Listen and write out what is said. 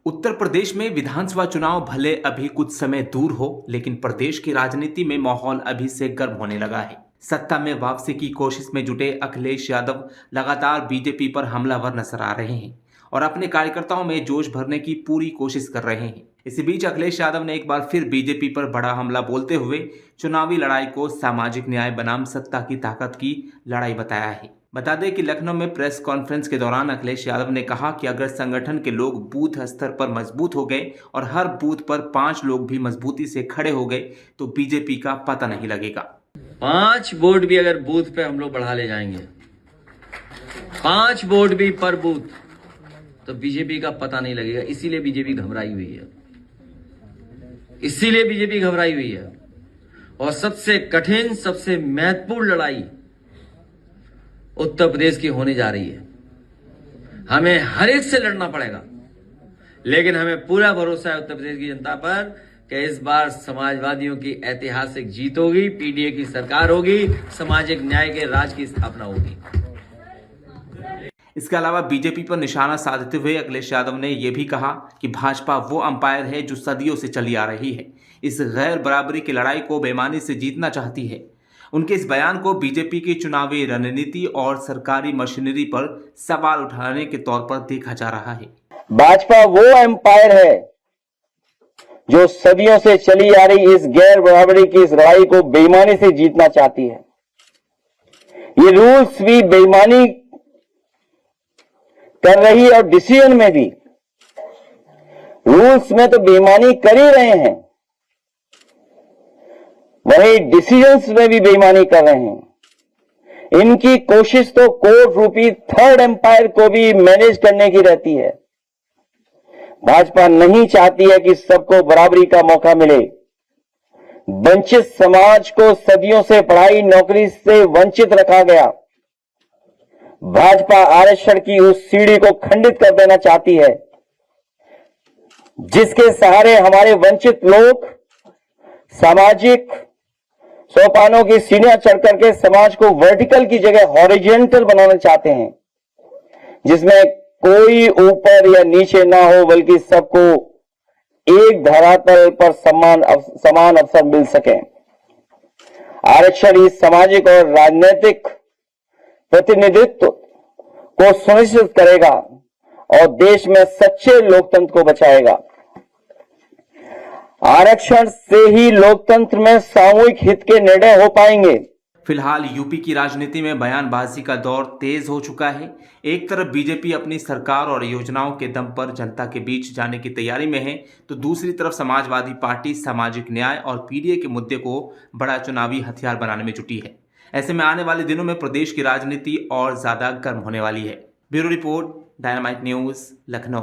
उत्तर प्रदेश में विधानसभा चुनाव भले अभी कुछ समय दूर हो, लेकिन प्रदेश की राजनीति में माहौल अभी से गर्म होने लगा है। सत्ता में वापसी की कोशिश में जुटे अखिलेश यादव लगातार बीजेपी पर हमलावर नजर आ रहे हैं और अपने कार्यकर्ताओं में जोश भरने की पूरी कोशिश कर रहे हैं। इसी बीच अखिलेश यादव ने एक बार फिर बीजेपी पर बड़ा हमला बोलते हुए चुनावी लड़ाई को सामाजिक न्याय बनाम सत्ता की ताकत की लड़ाई बताया है। बता दें कि लखनऊ में प्रेस कॉन्फ्रेंस के दौरान अखिलेश यादव ने कहा कि अगर संगठन के लोग बूथ स्तर पर मजबूत हो गए और हर बूथ पर 5 लोग भी मजबूती से खड़े हो गए तो बीजेपी का पता नहीं लगेगा। 5 वोट भी अगर बूथ पे हम लोग बढ़ा ले जाएंगे, 5 वोट भी पर बूथ, तो बीजेपी का पता नहीं लगेगा। इसीलिए बीजेपी घबराई हुई है, इसीलिए बीजेपी घबराई हुई है। और सबसे कठिन, सबसे महत्वपूर्ण लड़ाई उत्तर प्रदेश की होने जा रही है। हमें हर एक से लड़ना पड़ेगा, लेकिन हमें पूरा भरोसा है उत्तर प्रदेश की जनता पर कि इस बार समाजवादियों की ऐतिहासिक जीत होगी, पीडीए की सरकार होगी, सामाजिक न्याय के राज की स्थापना होगी। इसके अलावा बीजेपी पर निशाना साधते हुए अखिलेश यादव ने यह भी कहा कि भाजपा वो अंपायर है जो सदियों से चली आ रही है, इस गैर बराबरी की लड़ाई को बेईमानी से जीतना चाहती है। उनके इस बयान को बीजेपी की चुनावी रणनीति और सरकारी मशीनरी पर सवाल उठाने के तौर पर देखा जा रहा है। भाजपा वो एम्पायर है जो सदियों से चली आ रही इस गैर बराबरी की इस लड़ाई को बेईमानी से जीतना चाहती है। ये रूल्स भी बेईमानी कर रही है और डिसीजन में भी, रूल्स में तो बेईमानी कर ही रहे हैं, वहीं डिसीजंस में भी बेईमानी कर रहे हैं। इनकी कोशिश तो कोर्ट रूपी थर्ड एम्पायर को भी मैनेज करने की रहती है। भाजपा नहीं चाहती है कि सबको बराबरी का मौका मिले। वंचित समाज को सदियों से पढ़ाई नौकरी से वंचित रखा गया। भाजपा आरक्षण की उस सीढ़ी को खंडित कर देना चाहती है जिसके सहारे हमारे वंचित लोग सामाजिक सोपानों की सीढ़ियां चढ़ करके समाज को वर्टिकल की जगह हॉरिजॉन्टल बनाना चाहते हैं, जिसमें कोई ऊपर या नीचे ना हो, बल्कि सबको एक धरातल पर समान अवसर मिल सके। आरक्षण इस सामाजिक और राजनीतिक प्रतिनिधित्व को सुनिश्चित करेगा और देश में सच्चे लोकतंत्र को बचाएगा। आरक्षण से ही लोकतंत्र में सामूहिक हित के निर्णय हो पाएंगे। फिलहाल यूपी की राजनीति में बयानबाजी का दौर तेज हो चुका है। एक तरफ बीजेपी अपनी सरकार और योजनाओं के दम पर जनता के बीच जाने की तैयारी में है, तो दूसरी तरफ समाजवादी पार्टी सामाजिक न्याय और पीडीए के मुद्दे को बड़ा चुनावी हथियार बनाने में जुटी है। ऐसे में आने वाले दिनों में प्रदेश की राजनीति और ज्यादा गर्म होने वाली है। Bureau report, dynamite news, Lucknow.